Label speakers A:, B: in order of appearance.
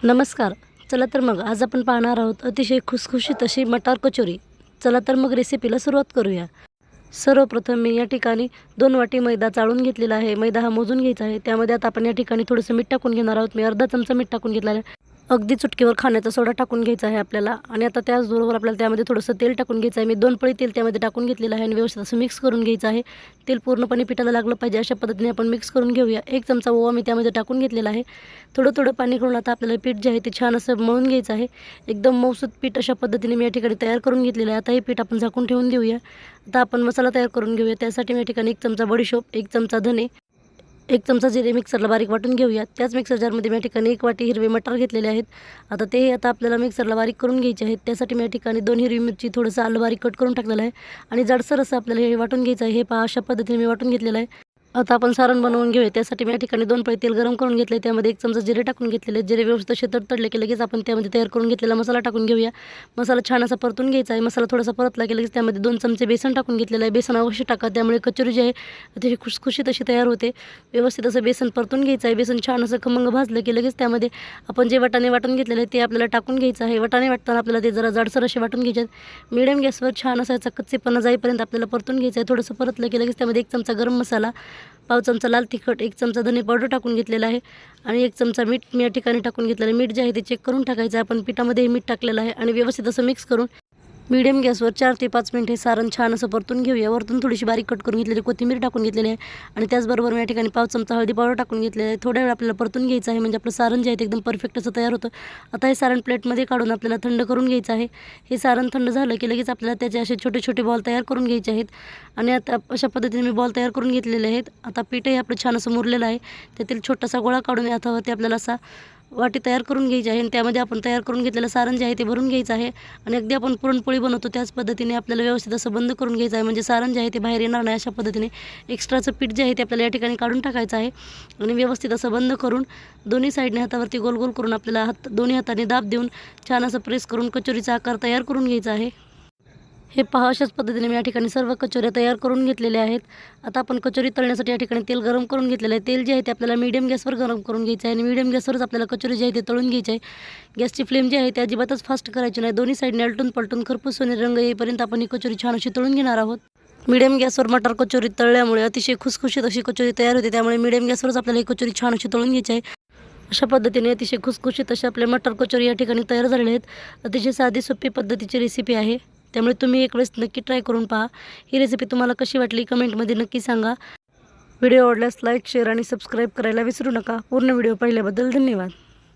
A: नमस्कार. चला तर मग आज आपण पाहणार आहोत अतिशय खुसखुशीत अशी मटार कचोरी. चला तर मग रेसिपीला सुरुवात करूया. सर्वप्रथम मी या ठिकाणी 2 वाटी मैदा चाळून घेतलेला आहे. मैदा हा मोजून घ्यायचा आहे. त्यामध्ये आता आपण या ठिकाणी थोडंसं मीठ टाकून घेणार आहोत. मी अर्धा चमचा मीठ टाकून घेतलेला आहे. अगदी चुटकीवर खाण्याचा सोडा टाकून घ्यायचा आहे आपल्याला. आणि आता त्याचबरोबर आपल्याला त्यामध्ये थोडंसं तेल टाकून घ्यायचं आहे. मी 2 पळी तेल त्यामध्ये टाकून घेतलेलं आहे आणि व्यवस्थित असं मिक्स करून घ्यायचं आहे. तेल पूर्णपणे पिठाला लागलं पाहिजे अशा पद्धतीने आपण मिक्स करून घेऊया. 1 चमचा ओवा मी त्यामध्ये टाकून घेतलेला आहे. थोडं थोडं पाणी घालून आता आपल्याला पीठ जे आहे ते छान असं मळून घ्यायचं आहे. एकदम मऊसूत पीठ अशा पद्धतीने मी या ठिकाणी तयार करून घेतलेलं आहे. आता हे पीठ आपण झाकून ठेवून देऊया. आता आपण मसाला तयार करून घेऊया. त्यासाठी मी या ठिकाणी 1 चमचा बडीशोप, 1 चमचा धने, 1 चमचा जिरे मिक्सरला बारीक वाटून घेऊया. त्याच मिक्सर जारमध्ये मी या ठिकाणी 1 वाटी हिरवे मटार घेतलेले आहेत. आता आपल्याला मिक्सरला बारीक करून घ्यायचे आहेत. त्यासाठी मी या ठिकाणी 2 हिरवी मिरची, थोडंसं आलं बारीक कट करून टाकलेलं आहे आणि जाडसर असं आपल्याला हे वाटून घ्यायचं आहे. हे पहा अशा पद्धतीने मी वाटून घेतलेलं आहे. आता आपण सारण बनवून घेऊया. त्यासाठी मी या ठिकाणी 2 पळी तेल गरम करून घेतले. त्यामध्ये 1 चमचा जिरे टाकून घेतलेले. जिरे व्यवस्थित असे तडतडले की लगेच आपण त्यामध्ये तयार करून घेतलेला मसाला टाकून घेऊया. मसाला छान असा परतून घ्यायचा आहे. मसाला थोडासा परतला की लगेच त्यामध्ये 2 चमचे बेसन टाकून घेतलेलं आहे. बेसन अवश्य टाका, त्यामुळे कचोरी जी आहे अतिशय खुसखुशीत अशी तयार होते. व्यवस्थित असं बेसन परतून घ्यायचं आहे. बेसन छान असं खमंग भाजलं की लगेच त्यामध्ये आपण जे वाटाणे वाटून घेतलेले आहेत ते आपल्याला टाकून घ्यायचं आहे. वाटाणे वाटताना आपल्याला ते जरा जाडसर असे वाटून घ्यायचे आहेत. मीडियम गॅसवर छान असा याचा कच्चेपणा जाईपर्यंत आपल्याला परतून घ्यायचं आहे. थोडंसं परतलं की लगेच त्यामध्ये 1 चमचा गरम मसाला, पाव चमचा लाल तिखट, 1 चमचा धने पावडर टाकून घेतलेला आहे आणि 1 चमचा मीठ मी या ठिकाणी टाकून घेतलेलं आहे. मीठ जे आहे ते चेक करून टाकायचं आहे. आपण पिठामध्ये मीठ टाकलेलं आहे आणि व्यवस्थित असं मिक्स करून मीडियम गॅसवर 4 ते 5 मिनिट हे सारण छान असं परतून घेऊया. वरतून थोडीशी बारीक कट करून घेतलेली कोथिंबीर टाकून घेतलेली आहे आणि त्याचबरोबर मी या ठिकाणी पाव चमचा हळदी पावडर टाकून घेतलेलं आहे. थोड्या वेळ आपल्याला परतून घ्यायचं आहे, म्हणजे आपलं सारण जे आहे ते एकदम परफेक्ट असं तयार होतं. आता हे सारण प्लेटमध्ये काढून आपल्याला थंड करून घ्यायचं आहे. हे सारण थंड झालं की लगेच आपल्याला त्याचे असे छोटे छोटे बॉल तयार करून घ्यायचे आहेत आणि आता अशा पद्धतीने मी बॉल तयार करून घेतलेले आहेत. आता पीठही आपलं छान असं मुरलेलं आहे. त्यातील छोटासा गोळा काढून याच्यावरती आपल्याला असा वाटी तयार करून घ्यायची आहे आणि त्यामध्ये आपण तयार करून घेतलेलं सारण जे आहे ते भरून घ्यायचं आहे आणि अगदी आपण पुरणपोळी बनवतो त्याच पद्धतीने आपल्याला व्यवस्थित असं बंद करून घ्यायचं आहे, म्हणजे सारण जे आहे ते बाहेर येणार नाही. अशा पद्धतीने एक्स्ट्राचं पीठ जे आहे ते आपल्याला या ठिकाणी काढून टाकायचं आहे आणि व्यवस्थित असं बंद करून दोन्ही साईडने हातावरती गोल गोल करून आपल्याला दोन्ही हाताने दाब देऊन छान असं प्रेस करून कचोरीचा आकार तयार करून घ्यायचा आहे. हे पहा अशाच पद्धतीने मी या ठिकाणी सर्व कचोऱ्या तयार करून घेतलेल्या आहेत. आता आपण कचोरी तळण्यासाठी या ठिकाणी तेल गरम करून घेतलेलं आहे. तेल जे आहे ते आपल्याला मीडियम गॅसवर गरम करून घ्यायचं आहे आणि मीडियम गॅसवरच आपल्याला कचोरी जी आहे ते तळून घ्यायची आहे. गॅसची फ्लेम जी आहे ती अजिबातच फास्ट करायची नाही. दोन्ही साईडने आलटून पलटून खरपूस सोनेरी रंग येईपर्यंत आपण ही कचोरी छान अशी तळून घेणार आहोत. मीडियम गॅसवर मटार कचोरी तळल्यामुळे अतिशय खुसखुशीत अशी कचोरी तयार होते. त्यामुळे मीडियम गॅसवरच आपल्याला ही कचोरी छान अशी तळून घ्यायची आहे. अशा पद्धतीने अतिशय खुसखुशीत अशा आपल्या मटार कचोरी या ठिकाणी तयार झालेल्या आहेत. अतिशय साधी सोपी पद्धतीची रेसिपी आहे, त्यामुळे तुम्ही एक वेळेस नक्की ट्राय करून पहा. ही रेसिपी तुम्हाला कशी वाटली कमेंटमध्ये नक्की सांगा. व्हिडिओ आवडल्यास लाईक, शेअर आणि सबस्क्राईब करायला विसरू नका. पूर्ण व्हिडिओ पाहिल्याबद्दल धन्यवाद.